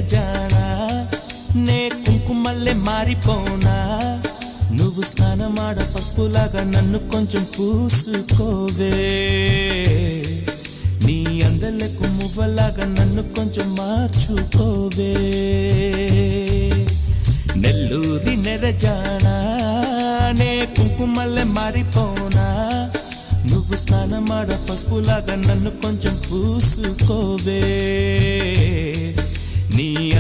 నెరజానా నే కుంకుమల్లే మారిపోనా నువ్వు స్నానమాడ పసుపులాగా నన్ను కొంచెం పూసుకోవే నీ అందలకు మువ్వలాగా నన్ను కొంచెం మార్చుకోవే నెల్లూరి నెరజానా నే కుంకుమల్లే మారిపోనా నువ్వు స్నానమాడ పసుపులాగా నన్ను కొంచెం పూసుకోవే నీ